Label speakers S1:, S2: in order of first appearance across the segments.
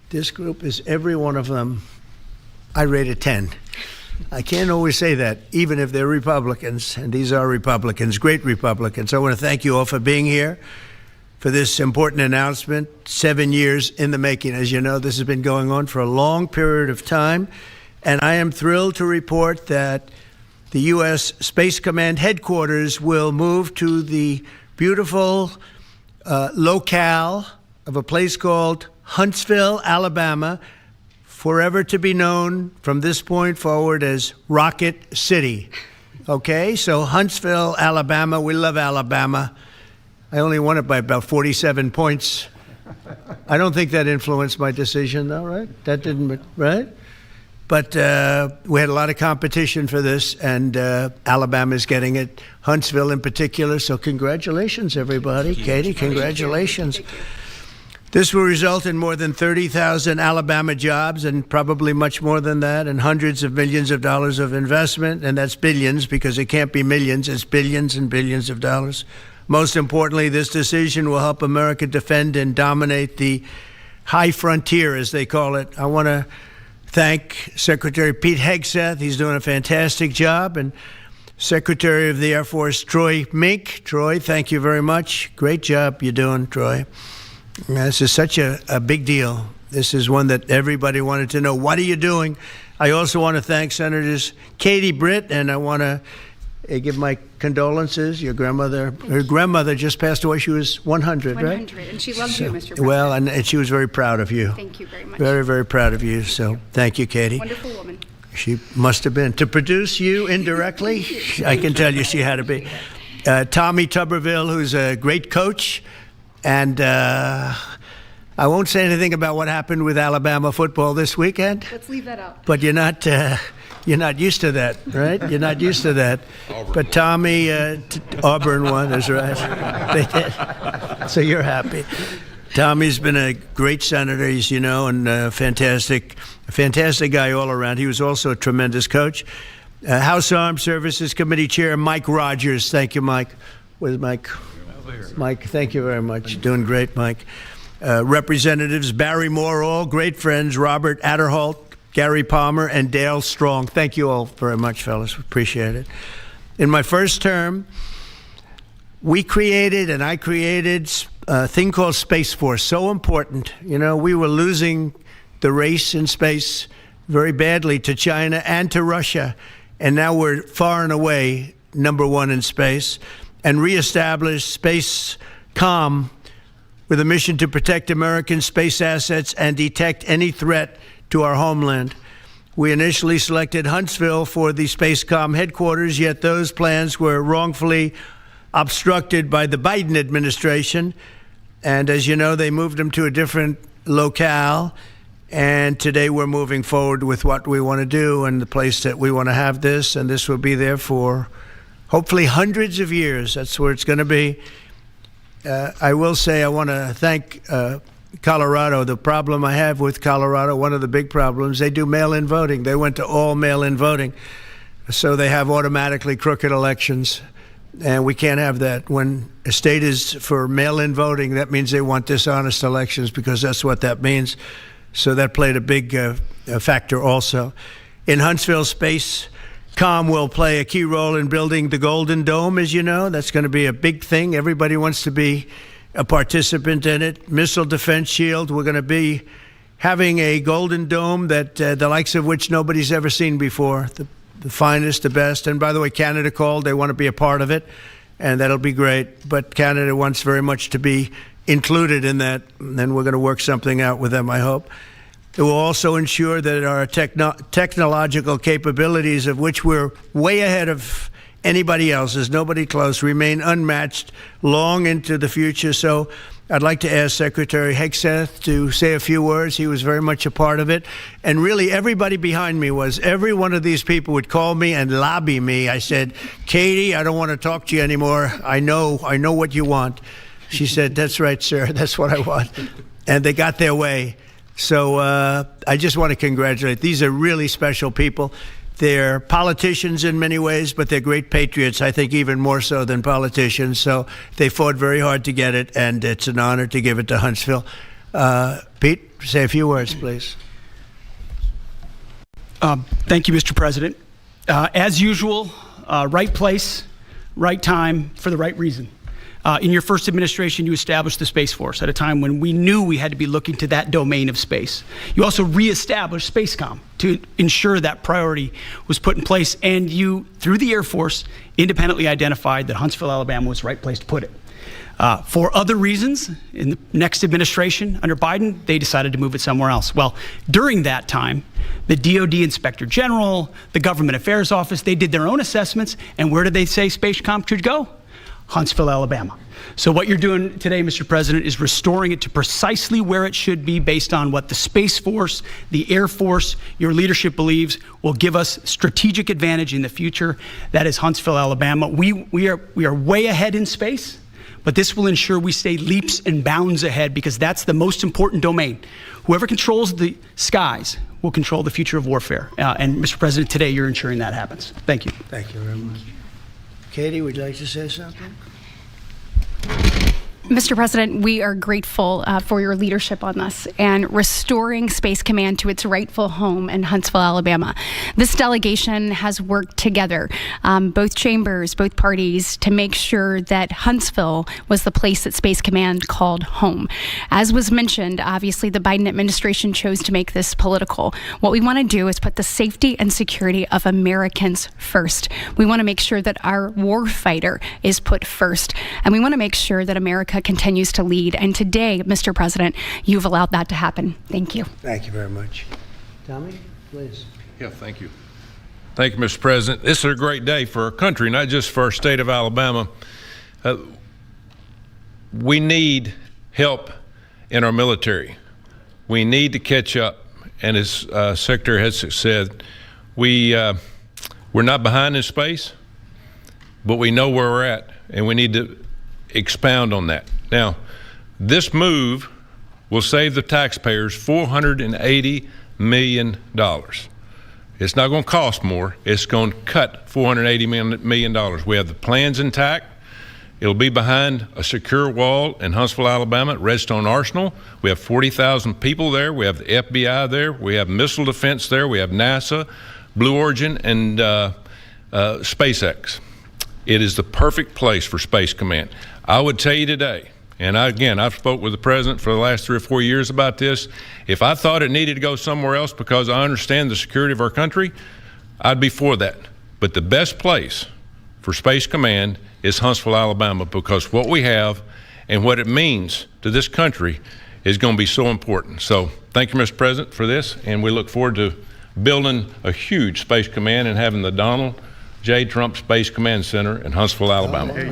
S1: This group is every one of them. I rate a 10. I can't always say that, even if they're Republicans, and these are Republicans, great Republicans. I want to thank you all for being here for this important announcement, 7 years in the making. As you know, this has been going on for a long period of time, and I am thrilled to report that the U.S. Space Command headquarters will move to the beautiful locale of a place called Huntsville, Alabama, forever to be known from this point forward as Rocket City. Okay, so Huntsville, Alabama, we love Alabama. I only won it by about 47 points. I don't think that influenced my decision, though, right? That didn't, right? But we had a lot of competition for this, and Alabama's getting it, Huntsville in particular, so congratulations, everybody. Katie, congratulations. This will result in more than 30,000 Alabama jobs, and probably much more than that, and hundreds of millions of dollars of investment, and that's billions, because it can't be millions, it's billions and billions of dollars. Most importantly, this decision will help America defend and dominate the high frontier, as they call it. I want to thank Secretary Pete Hegseth. He's doing a fantastic job, and Secretary of the Air Force Troy Mink. Troy, thank you very much. Great job you're doing, Troy. This is such a big deal. This is one that everybody wanted to know. What are you doing? I also want to thank Senators Katie Britt, and I want to give my condolences. Your grandmother, her grandmother just passed away. She was 100, right?
S2: 100, and she loves you, Mr. President.
S1: Well, and she was very proud of you.
S2: Thank you very much.
S1: Very, very proud of you. So thank you, Katie.
S2: Wonderful woman.
S1: She must have been. To produce you indirectly, I can tell you she had to be. Tommy Tuberville, who's a great coach. And I won't say anything about what happened with Alabama football this weekend.
S2: Let's leave that out.
S1: But you're not used to that, right? You're not used to that. But Tommy, Auburn won, that's right. They did. So you're happy. Tommy's been a great senator, as you know, and a fantastic guy all around. He was also a tremendous coach. House Armed Services Committee Chair Mike Rogers. Thank you, Mike. Where's Mike? Mike, thank you very much. Doing great, Mike. Representatives Barry Moore, all great friends, Robert Adderholt, Gary Palmer, and Dale Strong. Thank you all very much, fellas. Appreciate it. In my first term, I created a thing called Space Force. So important. You know, we were losing the race in space very badly to China and to Russia. And now we're far and away #1 in space. And reestablish Space Com with a mission to protect American space assets and detect any threat to our homeland. We initially selected Huntsville for the Space Com headquarters, yet those plans were wrongfully obstructed by the Biden administration. And as you know, they moved them to a different locale. And today we're moving forward with what we want to do and the place that we want to have this. And this will be there for hopefully hundreds of years. That's where it's going to be. I will say I want to thank Colorado. The problem I have with Colorado, one of the big problems, they do mail-in voting. They went to all mail-in voting. So they have automatically crooked elections. And we can't have that. When a state is for mail-in voting, that means they want dishonest elections, because that's what that means. So that played a big factor also. In Huntsville, Space Com will play a key role in building the Golden Dome, as you know. That's going to be a big thing. Everybody wants to be a participant in it. Missile Defense Shield, we're going to be having a Golden Dome that the likes of which nobody's ever seen before. The finest, the best. And by the way, Canada called. They want to be a part of it, and that'll be great. But Canada wants very much to be included in that, and then we're going to work something out with them, I hope. It will also ensure that our technological capabilities, of which we're way ahead of anybody else, there's nobody close, remain unmatched long into the future. So I'd like to ask Secretary Hegseth to say a few words. He was very much a part of it. And really, everybody behind me was. Every one of these people would call me and lobby me. I said, Katie, I don't want to talk to you anymore. I know what you want. She said, that's right, sir. That's what I want. And they got their way. So I just want to congratulate. These are really special people. They're politicians in many ways, but they're great patriots, I think even more so than politicians. So they fought very hard to get it, and it's an honor to give it to Huntsville. Pete? say a few words, please.
S3: Thank you, Mr. President. As usual, right place, right time, for the right reason. In your first administration, you established the Space Force at a time when we knew we had to be looking to that domain of space. You also reestablished SpaceCom to ensure that priority was put in place, and you, through the Air Force, independently identified that Huntsville, Alabama was the right place to put it. For other reasons, in the next administration under Biden, they decided to move it somewhere else. Well, during that time, the DoD Inspector General, the Government Affairs Office, they did their own assessments, and where did they say SpaceCom should go? Huntsville, Alabama. So what you're doing today, Mr. President, is restoring it to precisely where it should be based on what the Space Force, the Air Force, your leadership believes will give us strategic advantage in the future. That is Huntsville, Alabama. We are way ahead in space, but this will ensure we stay leaps and bounds ahead because that's the most important domain. Whoever controls the skies will control the future of warfare. And Mr. President, today you're ensuring that happens. Thank you.
S1: Thank you very much. Katie, would you like to say something?
S2: Mr. President, we are grateful for your leadership on this and restoring Space Command to its rightful home in Huntsville, Alabama. This delegation has worked together, both chambers, both parties, to make sure that Huntsville was the place that Space Command called home. As was mentioned, obviously the Biden administration chose to make this political. What we want to do is put the safety and security of Americans first. We want to make sure that our warfighter is put first, and we want to make sure that America continues to lead. And today, Mr. President, you've allowed that to happen. Thank you.
S1: Thank you very much. Tommy, please.
S4: Yeah, thank you. Thank you, Mr. President. This is a great day for our country, not just for our state of Alabama. We need help in our military. We need to catch up. And as Secretary has said, we're not behind in space, but we know where we're at, and we need to expound on that. Now, this move will save the taxpayers $480 million. It's not going to cost more. It's going to cut $480 million. We have the plans intact. It'll be behind a secure wall in Huntsville, Alabama, at Redstone Arsenal. We have 40,000 people there. We have the FBI there. We have missile defense there. We have NASA, Blue Origin, and SpaceX. It is the perfect place for Space Command. I would tell you today, and I've spoke with the President for the last 3 or 4 years about this. If I thought it needed to go somewhere else because I understand the security of our country, I'd be for that. But the best place for Space Command is Huntsville, Alabama, because what we have and what it means to this country is going to be so important. So thank you, Mr. President, for this, and we look forward to building a huge Space Command and having the Donald J. Trump Space Command Center in Huntsville, Alabama.
S2: Here.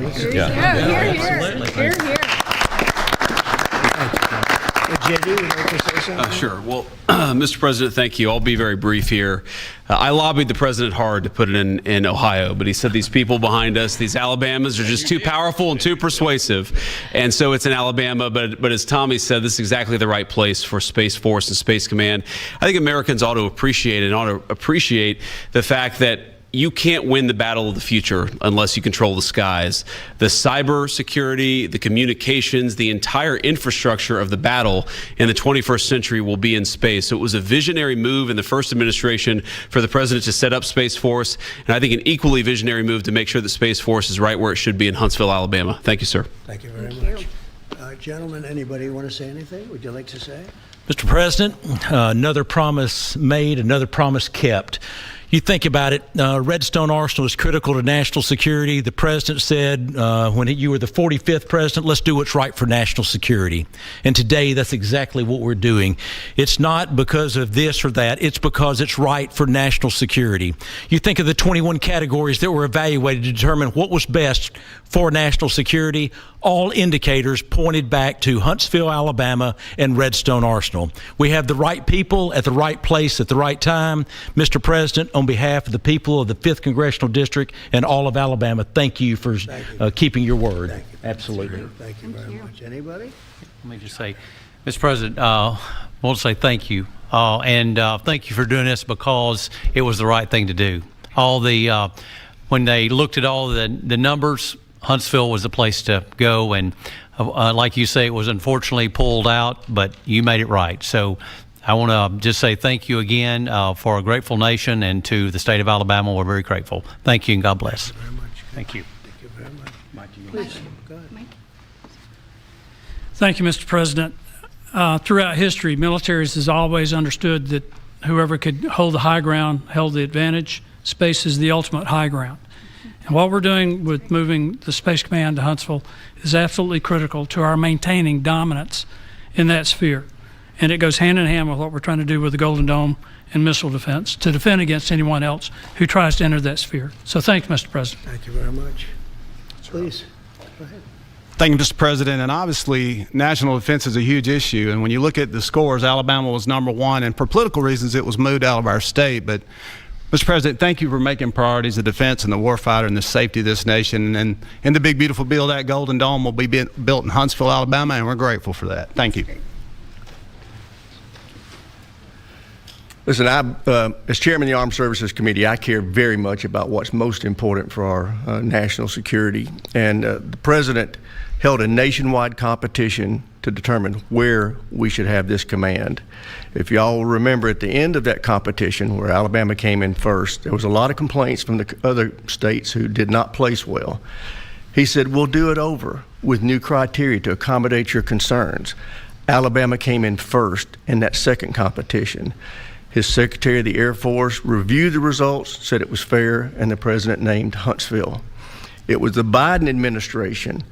S1: JD, would you like to say something?
S5: Sure. Well, Mr. President, thank you. I'll be very brief here. I lobbied the president hard to put it in Ohio, but he said these people behind us, these Alabamas, are just too powerful and too persuasive. And so it's in Alabama, but as Tommy said, this is exactly the right place for Space Force and Space Command. I think Americans ought to appreciate the fact that you can't win the battle of the future unless you control the skies. The cyber security, the communications, the entire infrastructure of the battle in the 21st century will be in space. So it was a visionary move in the first administration for the president to set up Space Force, and I think an equally visionary move to make sure that Space Force is right where it should be in Huntsville, Alabama. Thank you, sir.
S1: Thank you very much. Gentlemen, anybody want to say anything? Would you like to say?
S6: Mr. President, another promise made, another promise kept. You think about it, Redstone Arsenal is critical to national security. The president said when you were the 45th president, let's do what's right for national security. And today, that's exactly what we're doing. It's not because of this or that. It's because it's right for national security. You think of the 21 categories that were evaluated to determine what was best for national security. All indicators pointed back to Huntsville, Alabama, and Redstone Arsenal. We have the right people at the right place at the right time. Mr. President, on behalf of the people of the 5th Congressional District and all of Alabama, thank you for keeping your word.
S1: Thank you.
S6: Absolutely.
S1: Thank you very much. Anybody?
S7: Let me just say, Mr. President, I want to say thank you. And thank you for doing this because it was the right thing to do. When they looked at all the numbers, Huntsville was the place to go, and like you say, it was unfortunately pulled out, but you made it right. So I want to just say thank you again for a grateful nation, and to the state of Alabama, we're very grateful. Thank you, and God bless.
S1: Very much.
S3: Thank you.
S1: Thank you very much.
S3: Mike, you
S1: Please, go ahead.
S8: Thank you, Mr. President. Throughout history, militaries has always understood that whoever could hold the high ground held the advantage. Space is the ultimate high ground. And what we're doing with moving the Space Command to Huntsville is absolutely critical to our maintaining dominance in that sphere. And it goes hand in hand with what we're trying to do with the Golden Dome and missile defense to defend against anyone else who tries to enter that sphere. So thank you, Mr. President.
S1: Thank you very much. Please, go ahead.
S9: Thank you, Mr. President. And obviously, national defense is a huge issue. And when you look at the scores, Alabama was #1. And for political reasons, it was moved out of our state. But, Mr. President, thank you for making priorities the defense and the warfighter and the safety of this nation. And in the big, beautiful bill, that Golden Dome will be built in Huntsville, Alabama, and we're grateful for that. Thank you.
S10: Listen, as chairman of the Armed Services Committee, I care very much about what's most important for our national security. And the president held a nationwide competition to determine where we should have this command. If y'all remember, at the end of that competition, where Alabama came in first, there was a lot of complaints from the other states who did not place well. He said, we'll do it over with new criteria to accommodate your concerns. Alabama came in first in that second competition. His Secretary of the Air Force reviewed the results, said it was fair, and the president named Huntsville. It was the Biden administration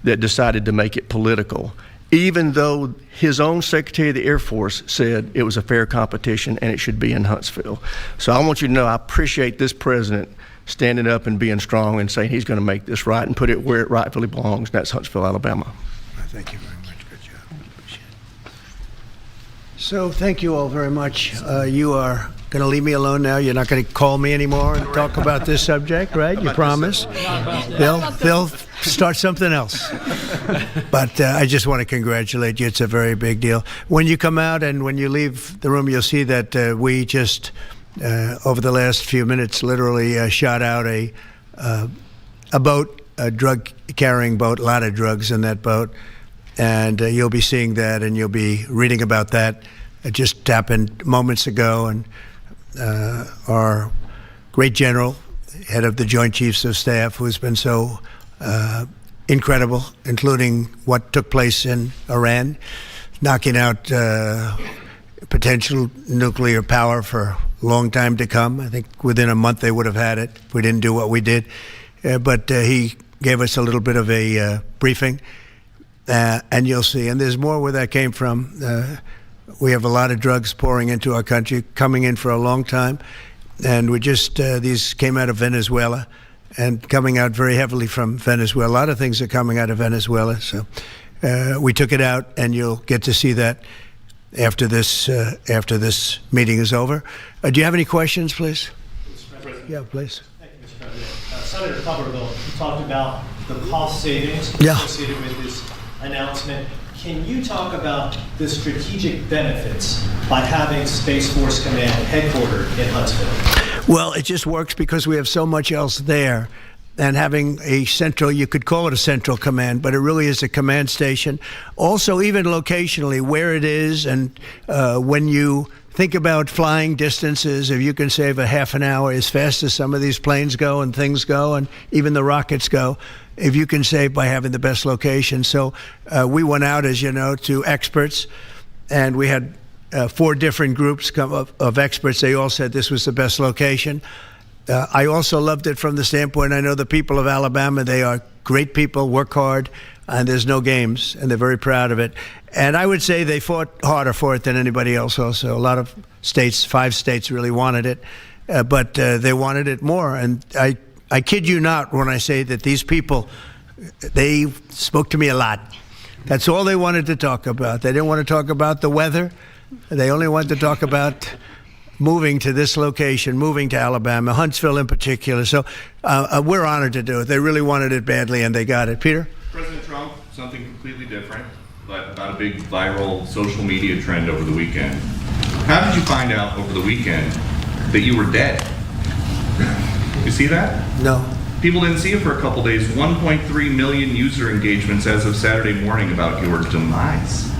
S10: that decided to make it political, even though his own Secretary of the Air Force said it was a fair competition and it should be in Huntsville. So I want you to know I appreciate this president standing up and being strong and saying he's going to make this right and put it where it rightfully belongs, and that's Huntsville, Alabama.
S1: Thank you very much. Good job. Appreciate it. So thank you all very much. You are going to leave me alone now. You're not going to call me anymore and talk about this subject, right? You promise? They'll start something else. But I just want to congratulate you. It's a very big deal. When you come out and when you leave the room, you'll see that we just, over the last few minutes, literally shot out a boat, a drug-carrying boat, a lot of drugs in that boat. And you'll be seeing that, and you'll be reading about that. It just happened moments ago, and our great general, head of the Joint Chiefs of Staff, who's been so incredible, including what took place in Iran, knocking out potential nuclear power for a long time to come. I think within a month they would have had it if we didn't do what we did. But he gave us a little bit of a briefing, and you'll see. And there's more where that came from. We have a lot of drugs pouring into our country, coming in for a long time. And we just, these came out of Venezuela and coming out very heavily from Venezuela. A lot of things are coming out of Venezuela. So we took it out, and you'll get to see that after this meeting is over. Do you have any questions, please? Yeah, please.
S11: Thank you, Mr. President. Senator Tuberville talked about the cost savings associated with this announcement. Can you talk about the strategic benefits by having Space Force Command headquartered in Huntsville?
S1: Well, it just works because we have so much else there. And having a central, you could call it a central command, but it really is a command station. Also, even locationally, where it is, and when you think about flying distances, if you can save a half an hour as fast as some of these planes go and things go, and even the rockets go, if you can save by having the best location. So we went out, as you know, to experts, and we had 4 different groups of experts. They all said this was the best location. I also loved it from the standpoint, I know the people of Alabama, they are great people, work hard, and there's no games, and they're very proud of it. And I would say they fought harder for it than anybody else also. A lot of states, 5 states really wanted it, but they wanted it more. And I kid you not when I say that these people, they spoke to me a lot. That's all they wanted to talk about. They didn't want to talk about the weather. They only wanted to talk about moving to this location, moving to Alabama, Huntsville in particular. So we're honored to do it. They really wanted it badly, and they got it. Peter?
S12: President Trump, something completely different, but about a big viral social media trend over the weekend. How did you find out over the weekend that you were dead? You see that?
S1: No.
S12: People didn't see it for a couple days. 1.3 million user engagements as of Saturday morning about your demise.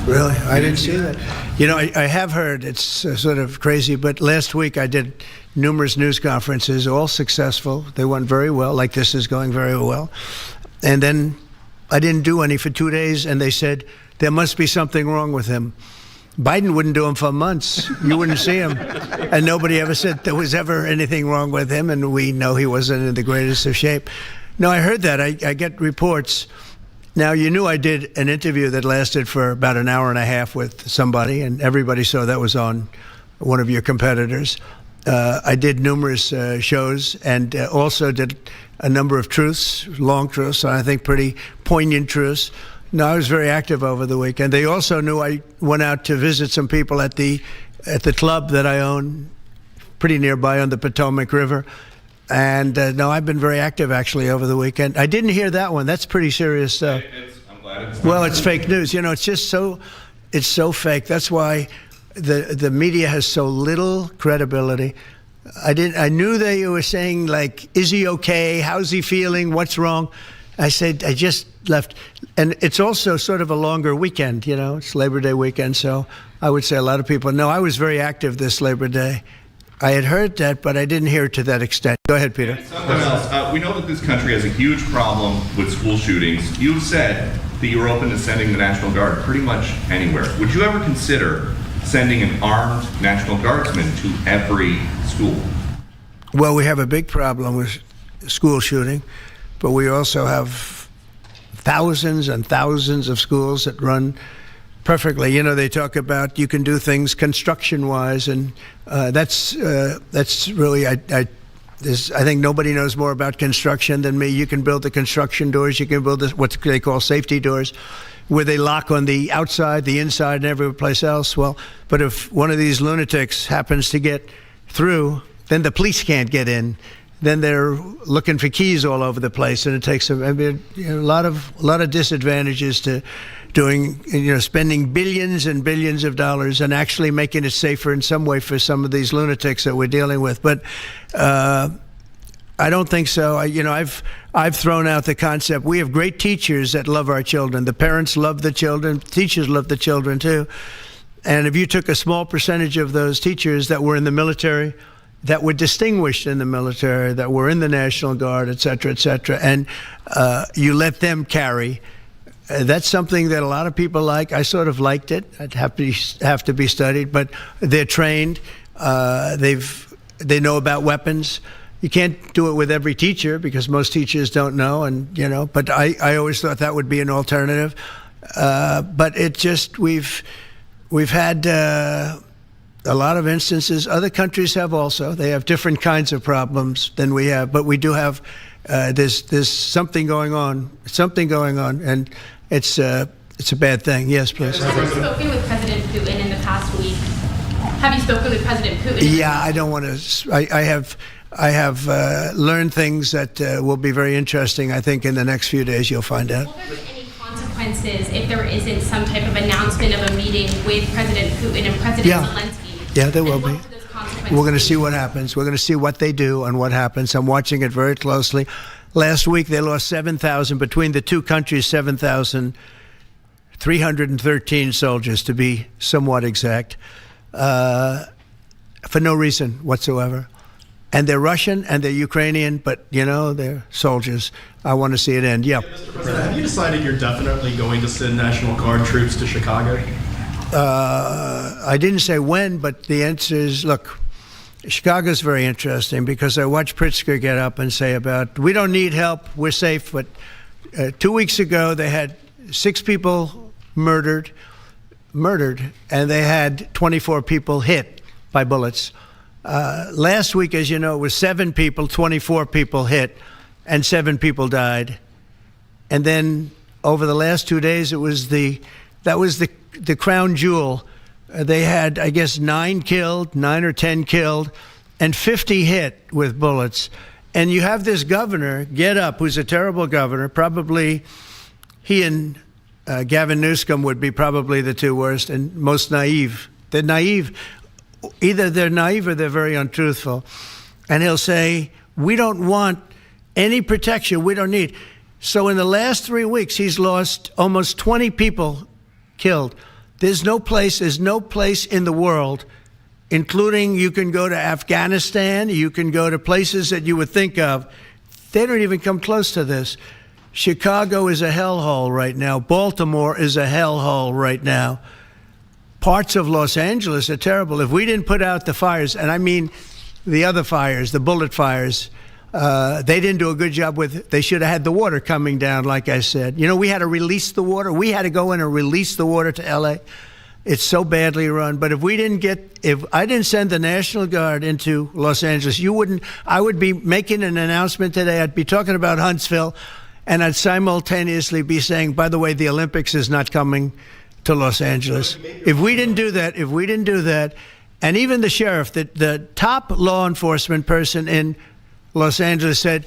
S1: Really? I didn't see that. You know, I have heard, it's sort of crazy, but last week I did numerous news conferences, all successful. They went very well, like this is going very well. And then I didn't do any for 2 days, and they said, there must be something wrong with him. Biden wouldn't do them for months. You wouldn't see him. And nobody ever said there was ever anything wrong with him, and we know he wasn't in the greatest of shape. No, I heard that. I get reports. Now, you knew I did an interview that lasted for about an hour and a half with somebody, and everybody saw that was on one of your competitors. I did numerous shows and also did a number of truths, long truths, and I think pretty poignant truths. No, I was very active over the weekend. They also knew I went out to visit some people at the club that I own, pretty nearby on the Potomac River. And no, I've been very active actually over the weekend. I didn't hear that one. That's pretty serious stuff.
S12: I'm glad it's
S1: well, it's fake news. You know, it's just it's so fake. That's why the media has so little credibility. I knew they were saying, like, is he okay? How's he feeling? What's wrong? I said, I just left. And it's also sort of a longer weekend, you know, it's Labor Day weekend. So I would say a lot of people know I was very active this Labor Day. I had heard that, but I didn't hear it to that extent. Go ahead, Peter.
S12: Something else. We know that this country has a huge problem with school shootings. You've said that you're open to sending the National Guard pretty much anywhere. Would you ever consider sending an armed National Guardsman to every school?
S1: Well, we have a big problem with school shooting, but we also have thousands and thousands of schools that run perfectly. You know, they talk about you can do things construction-wise, and that's really, I think nobody knows more about construction than me. You can build the construction doors. You can build what they call safety doors, where they lock on the outside, the inside, and every place else. Well, but if one of these lunatics happens to get through, then the police can't get in. Then they're looking for keys all over the place, and it takes a lot of disadvantages to doing, spending billions and billions of dollars and actually making it safer in some way for some of these lunatics that we're dealing with. But I don't think so. I've thrown out the concept. We have great teachers that love our children. The parents love the children. Teachers love the children too. And if you took a small percentage of those teachers that were in the military, that were distinguished in the military, that were in the National Guard, et cetera, and you let them carry, that's something that a lot of people like. I sort of liked it. I'd have to be studied, but they're trained. They know about weapons. You can't do it with every teacher because most teachers don't know, but I always thought that would be an alternative. But it just, we've had a lot of instances. Other countries have also. They have different kinds of problems than we have, but we do have. There's something going on. And it's a bad thing. Yes, please.
S13: Have you spoken with President Putin in the past week? Have you spoken with President Putin?
S1: Yeah, I don't want to. I have learned things that will be very interesting. I think in the next few days you'll find out.
S13: Will there be any consequences if there isn't some type of announcement of a meeting with President Putin and President Zelensky?
S1: Yeah, there will be. We're going to see what happens. We're going to see what they do and what happens. I'm watching it very closely. Last week, they lost 7,000, between the two countries, 7,313 soldiers, to be somewhat exact, for no reason whatsoever. And they're Russian and they're Ukrainian, but, they're soldiers. I want to see it end. Yeah.
S14: Mr. President, have you decided you're definitely going to send National Guard troops to Chicago?
S1: I didn't say when, but the answer is, look, Chicago's very interesting because I watched Pritzker get up and say we don't need help, we're safe. But 2 weeks ago, they had 6 people murdered, and they had 24 people hit by bullets. Last week, as you know, it was 7 people, 24 people hit, and 7 people died. And then over the last 2 days, that was the crown jewel. They had, I guess, 9 or 10 killed, and 50 hit with bullets. And you have this governor get up, who's a terrible governor. Probably he and Gavin Newsom would be probably the 2 worst and most naive. They're naive. Either they're naive or they're very untruthful. And he'll say, we don't want any protection we don't need. So in the last 3 weeks, he's lost almost 20 people killed. There's no place in the world, including you can go to Afghanistan, you can go to places that you would think of. They don't even come close to this. Chicago is a hellhole right now. Baltimore is a hellhole right now. Parts of Los Angeles are terrible. If we didn't put out the fires, and I mean the other fires, the bullet fires, they didn't do a good job with it. They should have had the water coming down, like I said. You know, we had to release the water. We had to go in and release the water to L.A. It's so badly run. But if I didn't send the National Guard into Los Angeles, I would be making an announcement today. I'd be talking about Huntsville, and I'd simultaneously be saying, by the way, the Olympics is not coming to Los Angeles. If we didn't do that, and even the sheriff, the top law enforcement person in Los Angeles said,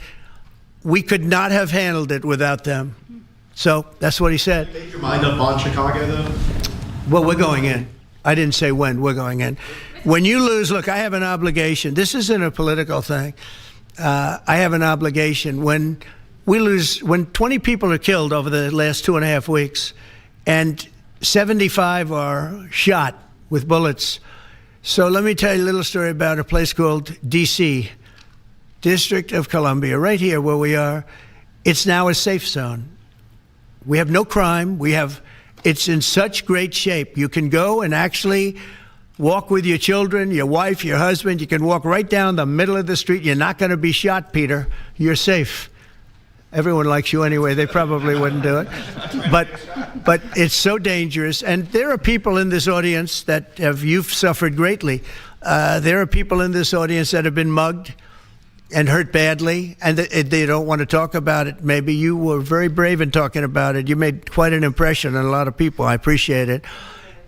S1: we could not have handled it without them. So that's what he said.
S14: Did you make your mind up on Chicago, though?
S1: Well, we're going in. I didn't say when. We're going in. When you lose, look, I have an obligation. This isn't a political thing. I have an obligation. When we lose, when 20 people are killed over the last 2.5 weeks, and 75 are shot with bullets. So let me tell you a little story about a place called D.C., District of Columbia, right here where we are. It's now a safe zone. We have no crime. It's in such great shape. You can go and actually walk with your children, your wife, your husband. You can walk right down the middle of the street. You're not going to be shot, Peter. You're safe. Everyone likes you anyway. They probably wouldn't do it. But it's so dangerous. And there are people in this audience you've suffered greatly. There are people in this audience that have been mugged and hurt badly, and they don't want to talk about it. Maybe you were very brave in talking about it. You made quite an impression on a lot of people. I appreciate it.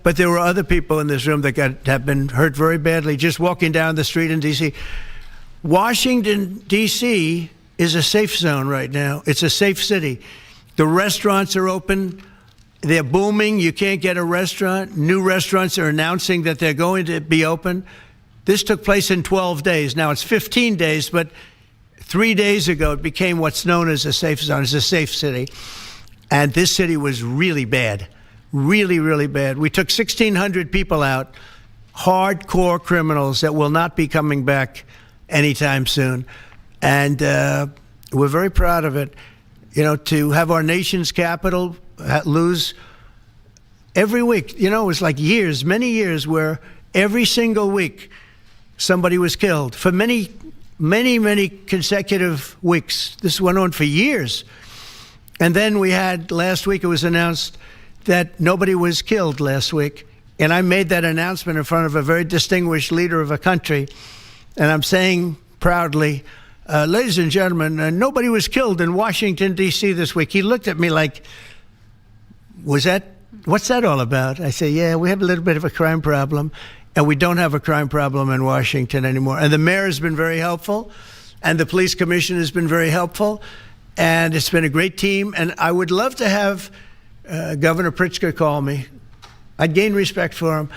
S1: But there were other people in this room that have been hurt very badly just walking down the street in D.C. Washington, D.C. is a safe zone right now. It's a safe city. The restaurants are open. They're booming. You can't get a restaurant. New restaurants are announcing that they're going to be open. This took place in 12 days. Now it's 15 days, but 3 days ago it became what's known as a safe zone. It's a safe city. And this city was really bad, really, really bad. We took 1,600 people out, hardcore criminals that will not be coming back anytime soon. And we're very proud of it. You know, to have our nation's capital lose every week, you know, it was like years, many years where every single week somebody was killed for many, many, many consecutive weeks. This went on for years. And then we had, last week it was announced that nobody was killed last week. And I made that announcement in front of a very distinguished leader of a country. And I'm saying proudly, ladies and gentlemen, nobody was killed in Washington, D.C. this week. He looked at me like, what's that all about? I say, yeah, we have a little bit of a crime problem. And we don't have a crime problem in Washington anymore. And the mayor has been very helpful, and the police commission has been very helpful, and it's been a great team. And I would love to have Governor Pritzker call me. I'd gain respect for him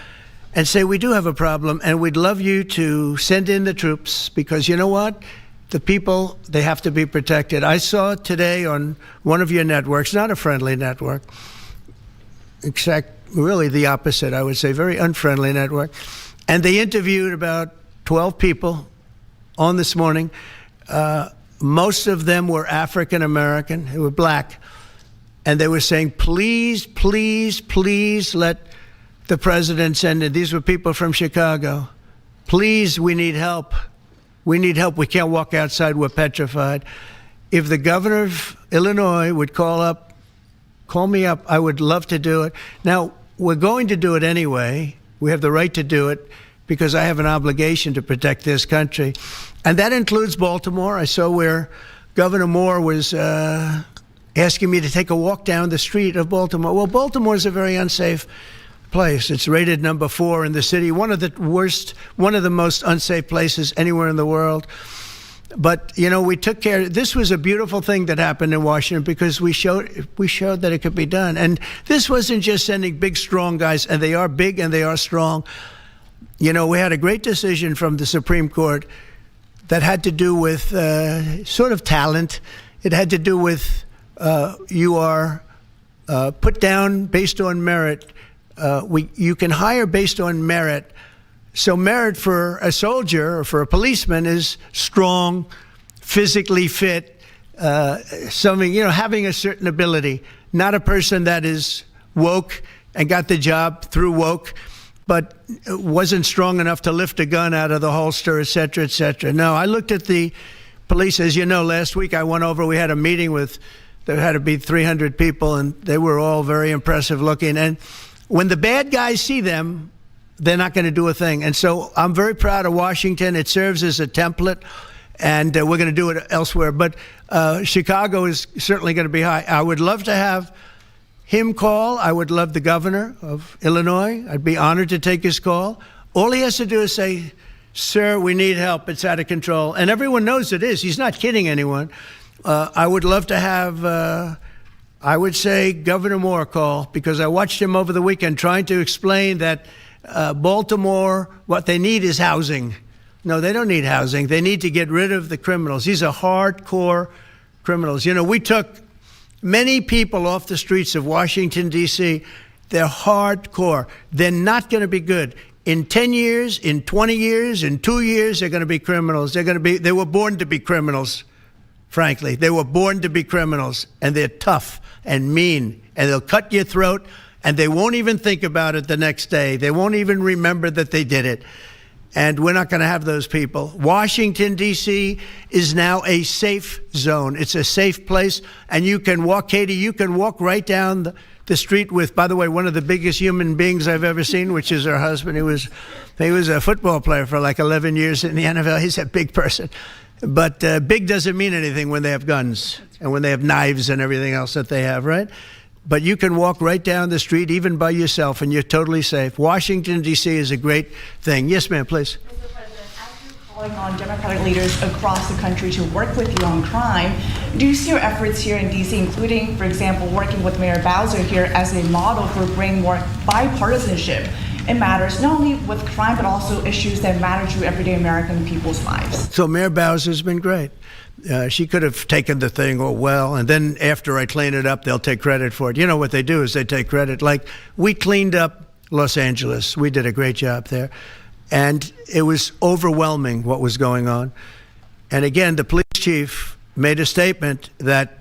S1: and say, we do have a problem, and we'd love you to send in the troops, because you know what? The people, they have to be protected. I saw today on one of your networks, not a friendly network, except really the opposite, I would say, very unfriendly network. And they interviewed about 12 people on this morning. Most of them were African American, who were black. And they were saying, please, please, please let the president send in. These were people from Chicago. Please, we need help. We need help. We can't walk outside. We're petrified. If the governor of Illinois would call me up, I would love to do it. Now, we're going to do it anyway. We have the right to do it because I have an obligation to protect this country. And that includes Baltimore. I saw where Governor Moore was asking me to take a walk down the street of Baltimore. Well, Baltimore is a very unsafe place. It's rated number 4 in the city, one of the most unsafe places anywhere in the world. But, you know, we took care. This was a beautiful thing that happened in Washington because we showed that it could be done. And this wasn't just sending big, strong guys, and they are big and they are strong. You know, we had a great decision from the Supreme Court that had to do with sort of talent. It had to do with you are put down based on merit. You can hire based on merit. So merit for a soldier or for a policeman is strong, physically fit, having a certain ability, not a person that is woke and got the job through woke, but wasn't strong enough to lift a gun out of the holster, et cetera, et cetera. No, I looked at the police. As you know, last week I went over, we had a meeting there had to be 300 people, and they were all very impressive looking. And when the bad guys see them, they're not going to do a thing. And so I'm very proud of Washington. It serves as a template, and we're going to do it elsewhere. But Chicago is certainly going to be high. I would love to have him call. I would love the governor of Illinois. I'd be honored to take his call. All he has to do is say, sir, we need help. It's out of control. And everyone knows it is. He's not kidding anyone. I would love to have, I would say, Governor Moore call, because I watched him over the weekend trying to explain that Baltimore, what they need is housing. No, they don't need housing. They need to get rid of the criminals. These are hardcore criminals. You know, we took many people off the streets of Washington, D.C. They're hardcore. They're not going to be good. In 10 years, in 20 years, in 2 years, they're going to be criminals. They were born to be criminals, frankly. They were born to be criminals, and they're tough and mean, and they'll cut your throat, and they won't even think about it the next day. They won't even remember that they did it. And we're not going to have those people. Washington, D.C. is now a safe zone. It's a safe place. And you can walk, Katie, you can walk right down the street with, by the way, one of the biggest human beings I've ever seen, which is her husband. He was a football player for like 11 years in the NFL. He's a big person. But big doesn't mean anything when they have guns and when they have knives and everything else that they have, right? But you can walk right down the street, even by yourself, and you're totally safe. Washington, D.C. is a great thing. Yes, ma'am, please.
S15: Mr. President, as you're calling on Democratic leaders across the country to work with you on crime, do you see your efforts here in D.C., including, for example, working with Mayor Bowser here as a model for bringing more bipartisanship in matters not only with crime, but also issues that matter to everyday American people's lives?
S1: So Mayor Bowser's been great. She could have taken the thing, and then after I clean it up, they'll take credit for it. You know what they do is they take credit. Like, we cleaned up Los Angeles. We did a great job there. And it was overwhelming what was going on. And again, the police chief made a statement that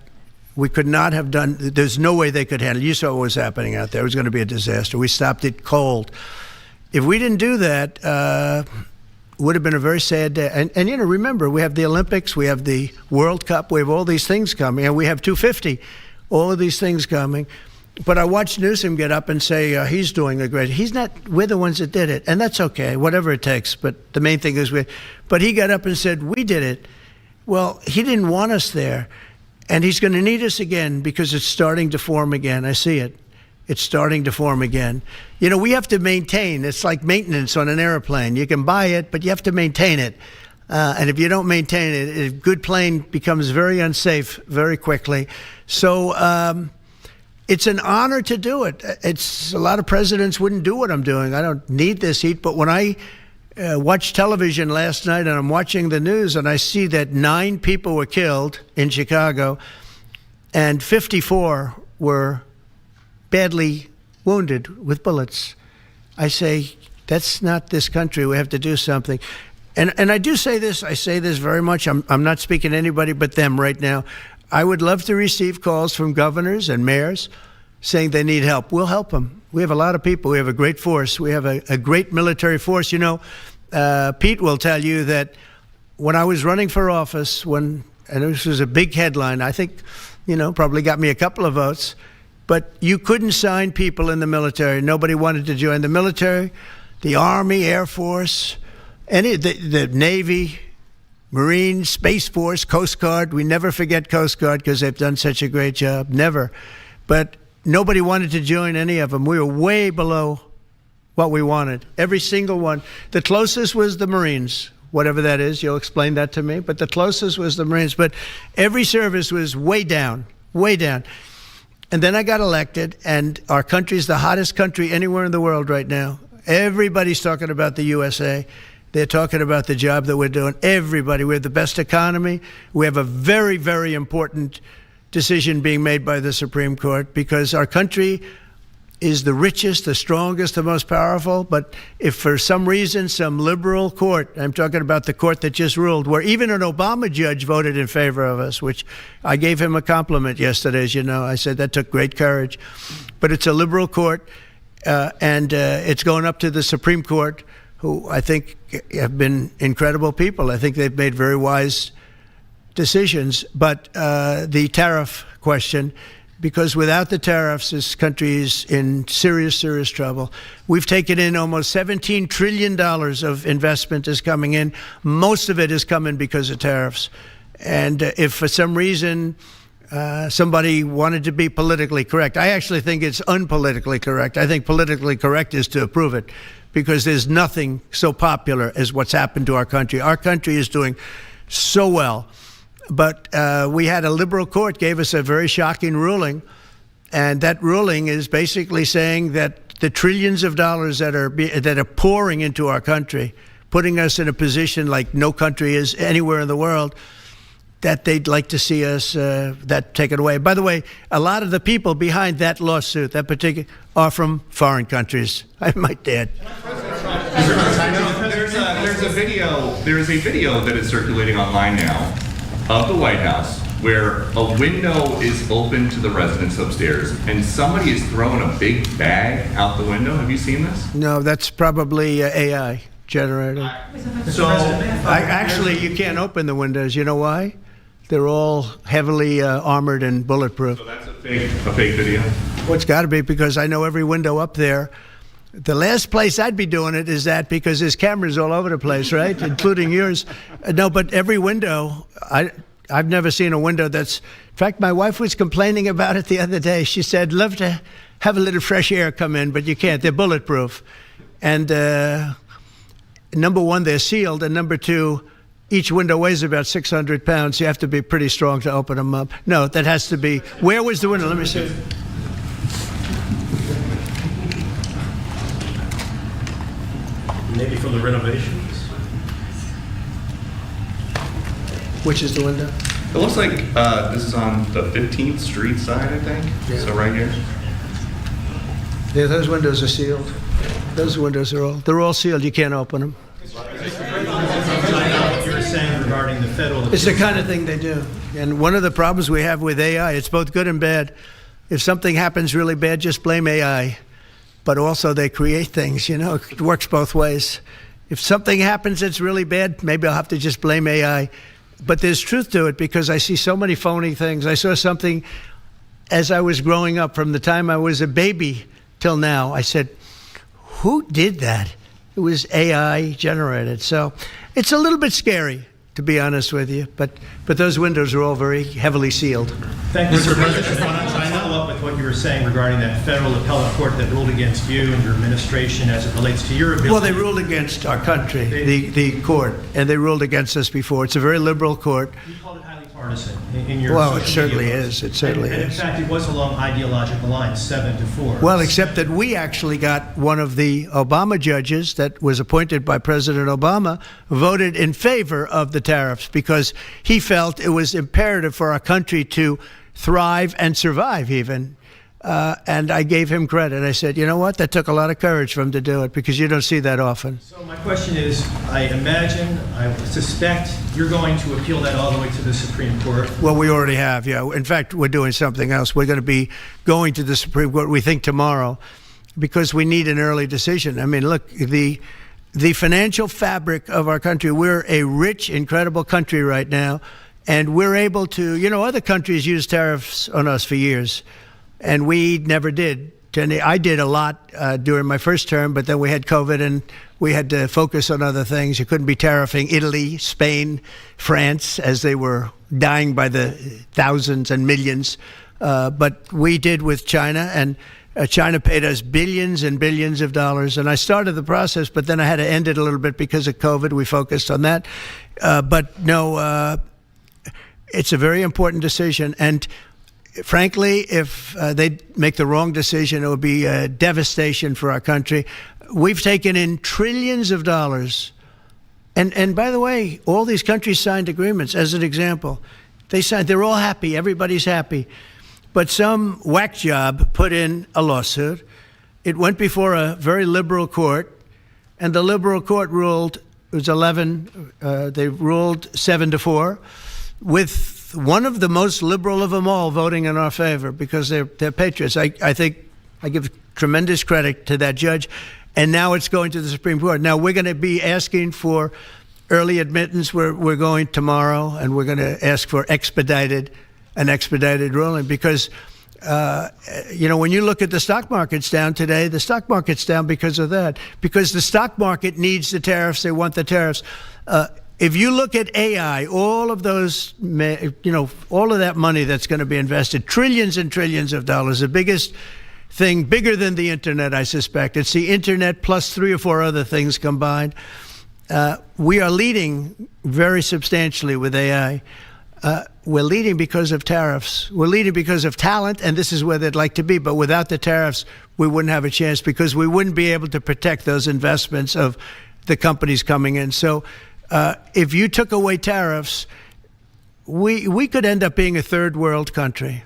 S1: we could not have done, there's no way they could handle it. You saw what was happening out there. It was going to be a disaster. We stopped it cold. If we didn't do that, would have been a very sad day. And you know, remember, we have the Olympics, we have the World Cup, we have all these things coming, and we have 250, all of these things coming. But I watched Newsom get up and say he's doing a great, we're the ones that did it, and that's okay, whatever it takes, but the main thing is but he got up and said, we did it. Well, he didn't want us there, and he's going to need us again because it's starting to form again. I see it. It's starting to form again. You know, we have to maintain. It's like maintenance on an airplane. You can buy it, but you have to maintain it. And if you don't maintain it, a good plane becomes very unsafe very quickly. So it's an honor to do it. A lot of presidents wouldn't do what I'm doing. I don't need this heat. But when I watched television last night and I'm watching the news and I see that 9 people were killed in Chicago and 54 were badly wounded with bullets, I say, that's not this country. We have to do something. And I do say this, I say this very much. I'm not speaking to anybody but them right now. I would love to receive calls from governors and mayors saying they need help. We'll help them. We have a lot of people. We have a great force. We have a great military force. You know, Pete will tell you that when I was running for office, and this was a big headline, I think, you know, probably got me a couple of votes, but you couldn't sign people in the military. Nobody wanted to join the military, the Army, Air Force, the Navy, Marines, Space Force, Coast Guard. We never forget Coast Guard because they've done such a great job. Never. But nobody wanted to join any of them. We were way below what we wanted. Every single one. The closest was the Marines, whatever that is. You'll explain that to me. But the closest was the Marines. But every service was way down, way down. And then I got elected, and our country's the hottest country anywhere in the world right now. Everybody's talking about the USA. They're talking about the job that we're doing. Everybody, we have the best economy. We have a very, very important decision being made by the Supreme Court because our country is the richest, the strongest, the most powerful. But if for some reason some liberal court, I'm talking about the court that just ruled, where even an Obama judge voted in favor of us, which I gave him a compliment yesterday, as you know. I said that took great courage. But it's a liberal court, and it's going up to the Supreme Court, who I think have been incredible people. I think they've made very wise decisions. But the tariff question, because without the tariffs, this country is in serious, serious trouble. We've taken in almost $17 trillion of investment is coming in. Most of it is coming because of tariffs. And if for some reason somebody wanted to be politically correct, I actually think it's unpolitically correct. I think politically correct is to approve it because there's nothing so popular as what's happened to our country. Our country is doing so well. But we had a liberal court gave us a very shocking ruling, and that ruling is basically saying that the trillions of dollars that are pouring into our country, putting us in a position like no country is anywhere in the world, that they'd like to see us that taken away. By the way, a lot of the people behind that lawsuit, that particular, are from foreign countries. I might add.
S12: There's a video that is circulating online now of the White House where a window is open to the residents upstairs and somebody is throwing a big bag out the window. Have you seen this?
S1: No, that's probably AI generated.
S12: So
S1: actually, you can't open the windows. You know why? They're all heavily armored and bulletproof.
S12: So that's a fake video?
S1: Well, it's got to be because I know every window up there. The last place I'd be doing it is that because there's cameras all over the place, right? Including yours. No, but every window, I've never seen a window that's... In fact, my wife was complaining about it the other day. She said, love to have a little fresh air come in, but you can't. They're bulletproof. And number one, they're sealed. And number two, each window weighs about 600 pounds. You have to be pretty strong to open them up. No, that has to be... Where was the window? Let me see.
S14: Maybe from the renovations.
S1: Which is the window?
S12: It looks like this is on the 15th Street side, I think.
S1: Yeah.
S12: So right here.
S1: Yeah, those windows are sealed. Those windows they're all sealed. You can't open them.
S11: What you were saying regarding the federal...
S1: It's the kind of thing they do. And one of the problems we have with AI, it's both good and bad. If something happens really bad, just blame AI. But also they create things, you know, it works both ways. If something happens that's really bad, maybe I'll have to just blame AI. But there's truth to it because I see so many phony things. I saw something as I was growing up from the time I was a baby till now. I said, who did that? It was AI generated. So it's a little bit scary, to be honest with you. But those windows are all very heavily sealed.
S11: Thank you, Mr. President. I want to follow up with what you were saying regarding that federal appellate court that ruled against you and your administration as it relates to your ability.
S1: Well, they ruled against our country, the court, and they ruled against us before. It's a very liberal court.
S11: You called it highly partisan in your
S1: Well, it
S11: social
S1: certainly
S11: media
S1: is. It certainly
S11: and in
S1: is.
S11: fact, it was along ideological lines, 7-4.
S1: Well, except that we actually got one of the Obama judges that was appointed by President Obama voted in favor of the tariffs because he felt it was imperative for our country to thrive and survive even. And I gave him credit. I said, you know what? That took a lot of courage for him to do it because you don't see that often.
S11: So my question is, I suspect you're going to appeal that all the way to the Supreme Court.
S1: Well, we already have, yeah. In fact, we're doing something else. We're going to be going to the Supreme Court, we think, tomorrow because we need an early decision. I mean, look, the financial fabric of our country, we're a rich, incredible country right now, and we're able to, you know, other countries use tariffs on us for years. And we never did. I did a lot during my first term, but then we had COVID and we had to focus on other things. You couldn't be tariffing Italy, Spain, France, as they were dying by the thousands and millions. But we did with China, and China paid us billions and billions of dollars. And I started the process, but then I had to end it a little bit because of COVID. We focused on that. But no, it's a very important decision. And frankly, if they make the wrong decision, it would be a devastation for our country. We've taken in trillions of dollars And by the way, all these countries signed agreements. As an example, they're all happy. Everybody's happy. But some whack job put in a lawsuit. It went before a very liberal court, and the liberal court ruled, it was 11, they ruled 7-4, with one of the most liberal of them all voting in our favor because they're patriots. I think I give tremendous credit to that judge. And now it's going to the Supreme Court. Now we're going to be asking for early admittance. We're going tomorrow, and we're going to ask for an expedited ruling because, when you look at the stock market's down today, the stock market's down because of that, because the stock market needs the tariffs. They want the tariffs. If you look at AI, all of those, all of that money that's going to be invested, trillions and trillions of dollars, the biggest thing, bigger than the internet, I suspect. It's the internet plus 3 or 4 other things combined. We are leading very substantially with AI. We're leading because of tariffs. We're leading because of talent, and this is where they'd like to be. But without the tariffs, we wouldn't have a chance because we wouldn't be able to protect those investments of the companies coming in. So if you took away tariffs, we could end up being a third world country.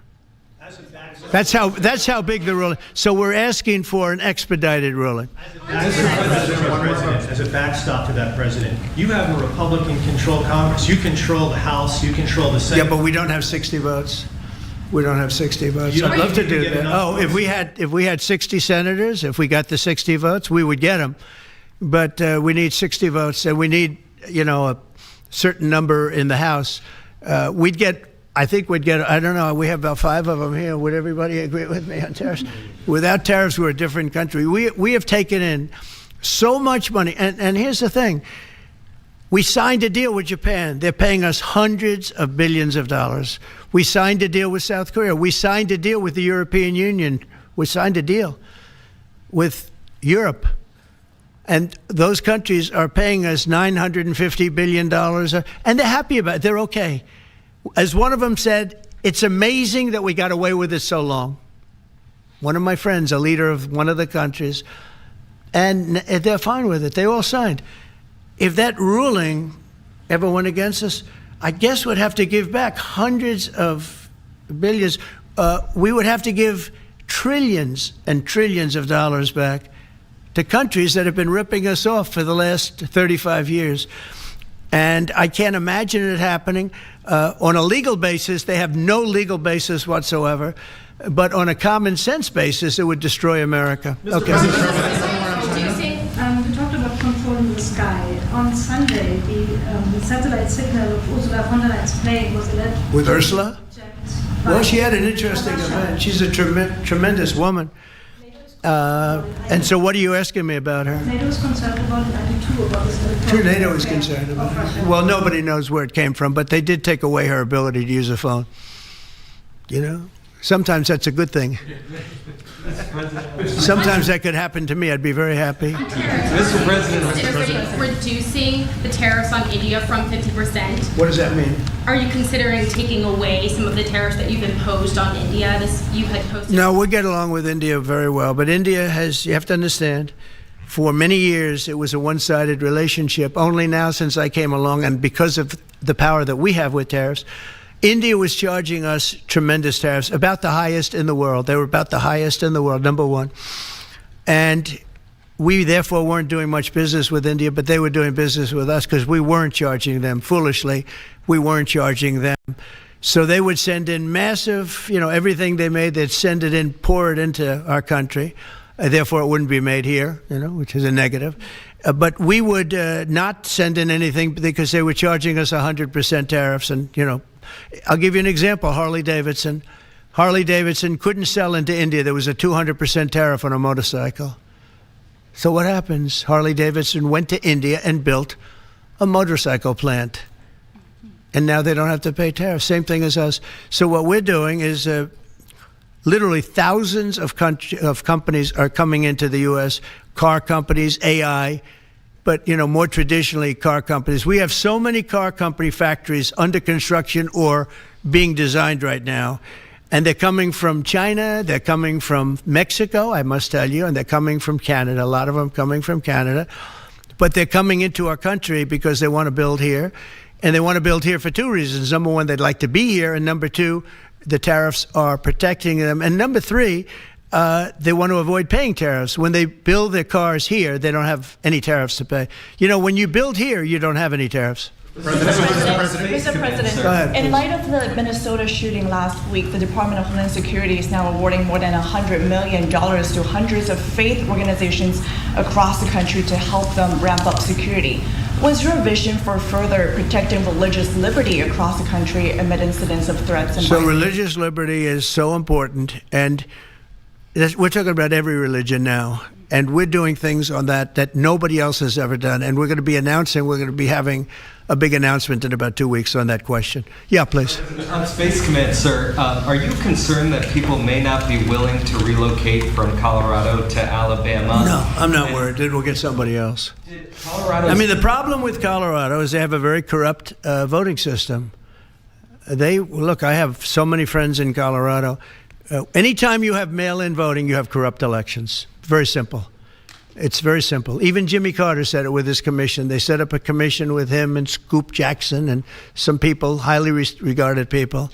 S1: That's how big the ruling. So we're asking for an expedited ruling.
S11: As a backstop to that, President, you have a Republican-controlled Congress. You control the House. You control the Senate.
S1: Yeah, but we don't have 60 votes. We don't have 60 votes. I'd love to do that. Oh, if we had 60 senators, if we got the 60 votes, we would get them. But we need 60 votes, and we need a certain number in the House. I think we'd get, I don't know, we have about 5 of them here. Would everybody agree with me on tariffs? Without tariffs, we're a different country. We have taken in so much money. And here's the thing. We signed a deal with Japan. They're paying us hundreds of billions of dollars. We signed a deal with South Korea. We signed a deal with the European Union. We signed a deal with Europe. And those countries are paying us $950 billion. And they're happy about it. They're okay. As one of them said, it's amazing that we got away with it so long. One of my friends, a leader of one of the countries, and they're fine with it. They all signed. If that ruling ever went against us, I guess we'd have to give back hundreds of billions. We would have to give trillions and trillions of dollars back to countries that have been ripping us off for the last 35 years. And I can't imagine it happening. On a legal basis, they have no legal basis whatsoever. But on a common sense basis, it would destroy America. Okay.
S16: We talked about controlling the sky. On Sunday, the satellite signal of Ursula von der Leyen's plane was alleged.
S1: With Ursula? Well, she had an interesting event. She's a tremendous woman. And so what are you asking me about her?
S16: NATO is concerned about it. I do too, about this.
S1: Sure, NATO is concerned about it. Well, nobody knows where it came from, but they did take away her ability to use a phone. Sometimes that's a good thing. Sometimes that could happen to me. I'd be very happy.
S13: Mr. President, reducing the tariffs on India from 50%.
S1: What does that mean?
S13: Are you considering taking away some of the tariffs that you've imposed on India? You had posted.
S1: No, we get along with India very well, but India has, you have to understand, for many years it was a one-sided relationship. Only now, since I came along, and because of the power that we have with tariffs, India was charging us tremendous tariffs, about the highest in the world. They were about the highest in the world, number one. And we therefore weren't doing much business with India, but they were doing business with us because we weren't charging them. Foolishly, we weren't charging them. So they would send in massive, everything they made, they'd send it in, pour it into our country. Therefore, it wouldn't be made here, which is a negative. But we would not send in anything because they were charging us 100% tariffs. And, I'll give you an example. Harley Davidson couldn't sell into India. There was a 200% tariff on a motorcycle. So what happens? Harley Davidson went to India and built a motorcycle plant. And now they don't have to pay tariffs. Same thing as us. So what we're doing is literally thousands of companies are coming into the U.S., car companies, AI, but, more traditionally, car companies. We have so many car company factories under construction or being designed right now. And they're coming from China, they're coming from Mexico, I must tell you, and they're coming from Canada. A lot of them coming from Canada. but they're coming into our country because they want to build here. And they want to build here for two reasons. Number one, they'd like to be here. And number two, the tariffs are protecting them. And number three, they want to avoid paying tariffs. When they build their cars here, they don't have any tariffs to pay. You know, when you build here, you don't have any tariffs.
S15: Mr. President, in light of the Minnesota shooting last week, the Department of Homeland Security is now awarding more than $100 million to hundreds of faith organizations across the country to help them ramp up security. What's your vision for further protecting religious liberty across the country amid incidents of threats and violence?
S1: Religious liberty is so important, and we're talking about every religion now, and we're doing things on that nobody else has ever done, and we're going to be having a big announcement in about 2 weeks on that question. Yeah, please.
S17: On Space Command, sir, are you concerned that people may not be willing to relocate from Colorado to Alabama?
S1: No, I'm not worried. We'll get somebody else. The problem with Colorado is they have a very corrupt voting system. Look, I have so many friends in Colorado. Anytime you have mail-in voting, you have corrupt elections. Very simple. It's very simple. Even Jimmy Carter said it with his commission. They set up a commission with him and Scoop Jackson and some people, highly regarded people.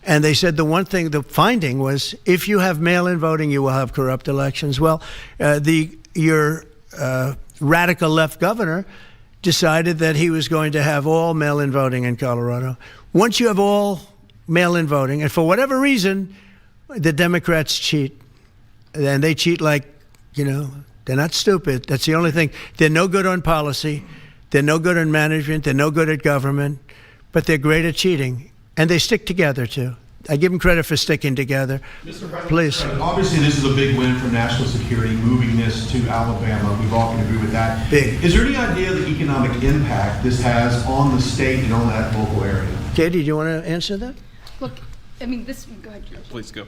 S1: And they said the finding was, if you have mail-in voting, you will have corrupt elections. Well, your radical left governor decided that he was going to have all mail-in voting in Colorado. Once you have all mail-in voting, and for whatever reason, the Democrats cheat. And they cheat like, they're not stupid. That's the only thing. They're no good on policy. They're no good on management. They're no good at government. But they're great at cheating. And they stick together, too. I give them credit for sticking together.
S18: Mr. President,
S1: please.
S18: Obviously, this is a big win for national security, moving this to Alabama. We've all can agree with that.
S1: Big.
S18: Is there any idea of the economic impact this has on the state and on that local area?
S1: Katie, do you want to answer that?
S2: Look, go ahead, George.
S5: Please go.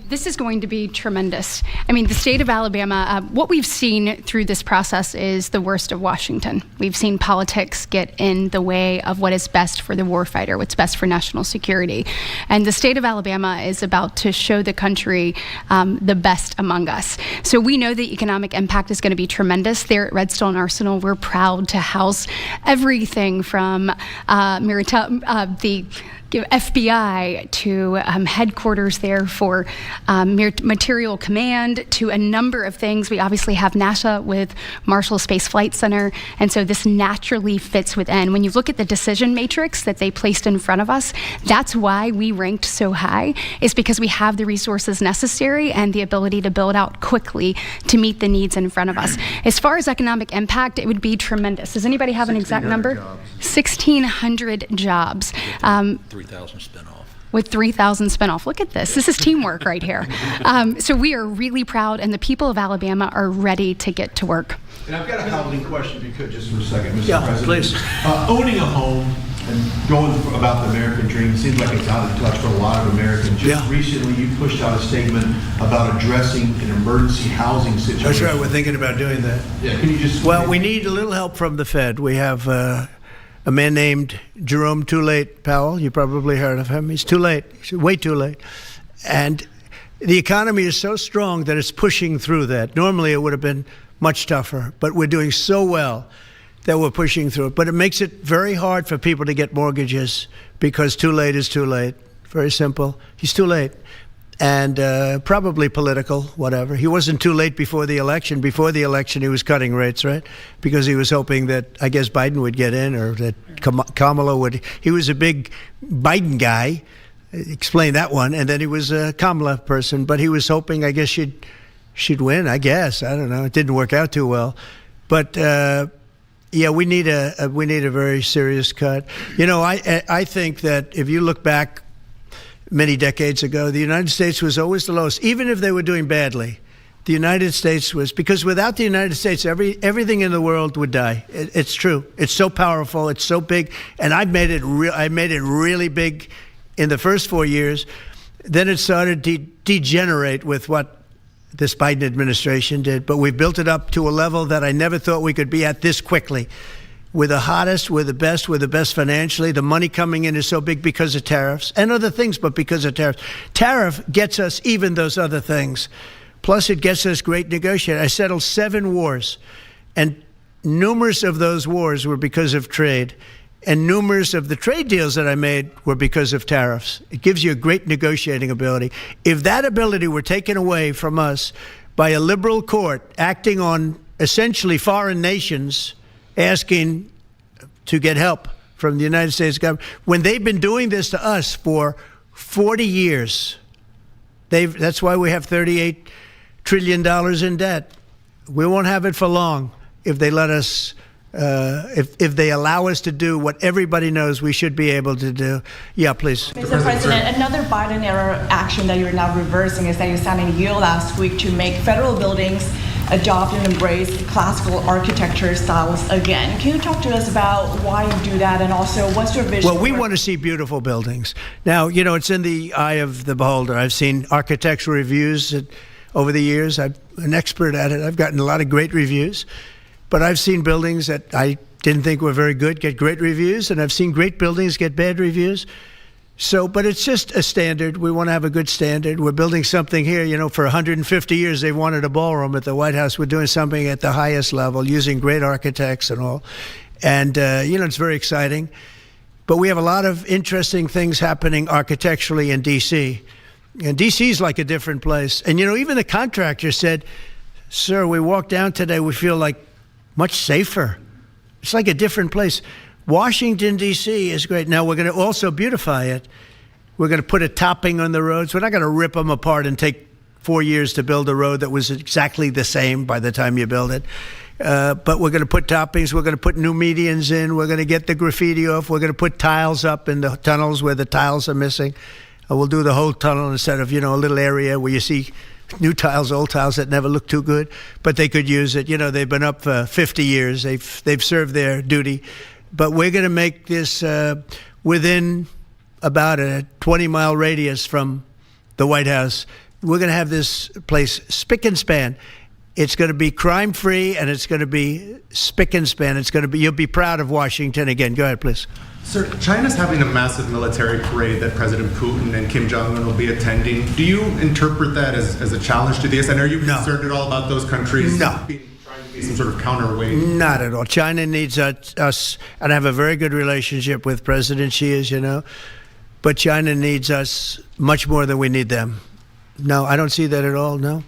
S2: This is going to be tremendous. The state of Alabama, what we've seen through this process is the worst of Washington. We've seen politics get in the way of what is best for the warfighter, what's best for national security. And the state of Alabama is about to show the country the best among us. So we know the economic impact is going to be tremendous. There at Redstone Arsenal, we're proud to house everything from the FBI to headquarters there for material command to a number of things. We obviously have NASA with Marshall Space Flight Center, and so this naturally fits within. When you look at the decision matrix that they placed in front of us, that's why we ranked so high, is because we have the resources necessary and the ability to build out quickly to meet the needs in front of us. As far as economic impact, it would be tremendous. Does anybody have an exact number? 1,600 jobs.
S6: 3,000 spin off.
S2: With 3,000 spin off. Look at this. This is teamwork right here. So we are really proud, and the people of Alabama are ready to get to work.
S18: And I've got a housing question, if you could, just for a second, Mr.
S1: Yeah,
S18: President.
S1: please.
S18: Owning a home and going about the American dream seems like it's out of touch for a lot of Americans. Just recently, you pushed out a statement about addressing an emergency housing situation.
S1: That's right. We're thinking about doing that.
S18: Yeah, can you just...
S1: Well, we need a little help from the Fed. We have a man named Jerome Too Late Powell. You probably heard of him. He's too late. He's way too late. And the economy is so strong that it's pushing through that. Normally, it would have been much tougher, but we're doing so well that we're pushing through it. But it makes it very hard for people to get mortgages because too late is too late. Very simple. He's too late. And probably political, whatever. He wasn't too late before the election. Before the election, he was cutting rates, right? Because he was hoping that, I guess, Biden would get in or that Kamala would. He was a big Biden guy. Explain that one. And then he was a Kamala person. But he was hoping, I guess, she'd win, I guess. I don't know. It didn't work out too well. But, yeah, we need a very serious cut. I think that if you look back many decades ago, the United States was always the lowest, even if they were doing badly. The United States was, because without the United States, everything in the world would die. It's true. It's so powerful. It's so big. And I made it really big in the first 4 years. Then it started to degenerate with what this Biden administration did. But we built it up to a level that I never thought we could be at this quickly. We're the hottest, we're the best financially. The money coming in is so big because of tariffs and other things, but because of tariffs. Tariff gets us even those other things. Plus, it gets us great negotiators. I settled 7 wars. And numerous of those wars were because of trade, and numerous of the trade deals that I made were because of tariffs. It gives you a great negotiating ability. If that ability were taken away from us by a liberal court acting on essentially foreign nations asking to get help from the United States government, when they've been doing this to us for 40 years, that's why we have $38 trillion in debt. We won't have it for long if they let us, if they allow us to do what everybody knows we should be able to do. Yeah, please.
S15: Mr. President, another Biden-era action that you're now reversing is that you signed a deal last week to make federal buildings adopt and embrace classical architecture styles again. Can you talk to us about why you do that, and also what's your vision?
S1: Well, we want to see beautiful buildings. Now, you know, it's in the eye of the beholder. I've seen architectural reviews over the years. I'm an expert at it. I've gotten a lot of great reviews. But I've seen buildings that I didn't think were very good get great reviews, and I've seen great buildings get bad reviews. So, but it's just a standard. We want to have a good standard. We're building something here. You know, for 150 years, they wanted a ballroom at the White House. We're doing something at the highest level, using great architects and all. And, you know, it's very exciting. But we have a lot of interesting things happening architecturally in D.C. And D.C. is like a different place. And, you know, even the contractor said, sir, we walked down today, we feel like much safer. It's like a different place. Washington, D.C. is great. Now, we're going to also beautify it. We're going to put a topping on the roads. We're not going to rip them apart and take 4 years to build a road that was exactly the same by the time you build it. But we're going to put toppings. We're going to put new medians in. We're going to get the graffiti off. We're going to put tiles up in the tunnels where the tiles are missing. We'll do the whole tunnel instead of, you know, a little area where you see new tiles, old tiles that never look too good, but they could use it. You know, they've been up for 50 years. They've served their duty. But we're going to make this within about a 20-mile radius from the White House. We're going to have this place spick and span. It's going to be crime-free, and it's going to be spick and span. It's going to be, you'll be proud of Washington again. Go ahead, please.
S14: Sir, China's having a massive military parade that President Putin and Kim Jong-un will be attending. Do you interpret that as a challenge to this? And are you concerned at all about those countries trying to be some sort of counterweight?
S1: Not at all. China needs us, and I have a very good relationship with President Xi, as you know, but China needs us much more than we need them. No, I don't see that at all, no.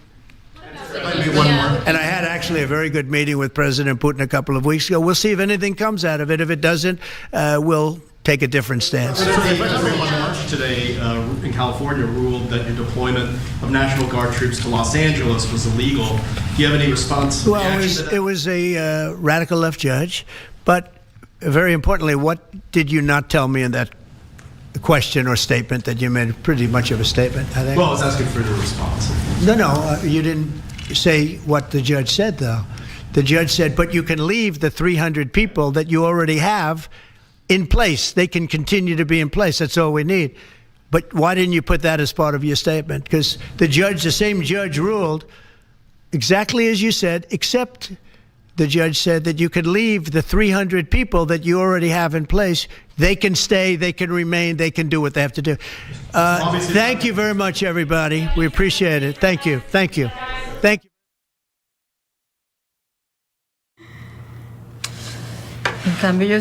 S1: And I had actually a very good meeting with President Putin a couple of weeks ago. We'll see if anything comes out of it. If it doesn't, we'll take a different stance.
S14: Everyone March today in California ruled that your deployment of National Guard troops to Los Angeles was illegal. Do you have any response?
S1: Well, it was a radical left judge. But very importantly, what did you not tell me in that question or statement that you made? Pretty much of a statement, I think.
S14: Well, I was asking for your response.
S1: No, you didn't say what the judge said, though. The judge said, but you can leave the 300 people that you already have in place. They can continue to be in place. That's all we need. But why didn't you put that as part of your statement? Because the same judge ruled exactly as you said, except the judge said that you can leave the 300 people that you already have in place. They can stay, they can remain, they can do what they have to do. Thank you very much, everybody. We appreciate it. Thank you. Thank you. Thank you.
S19: En cambio, yo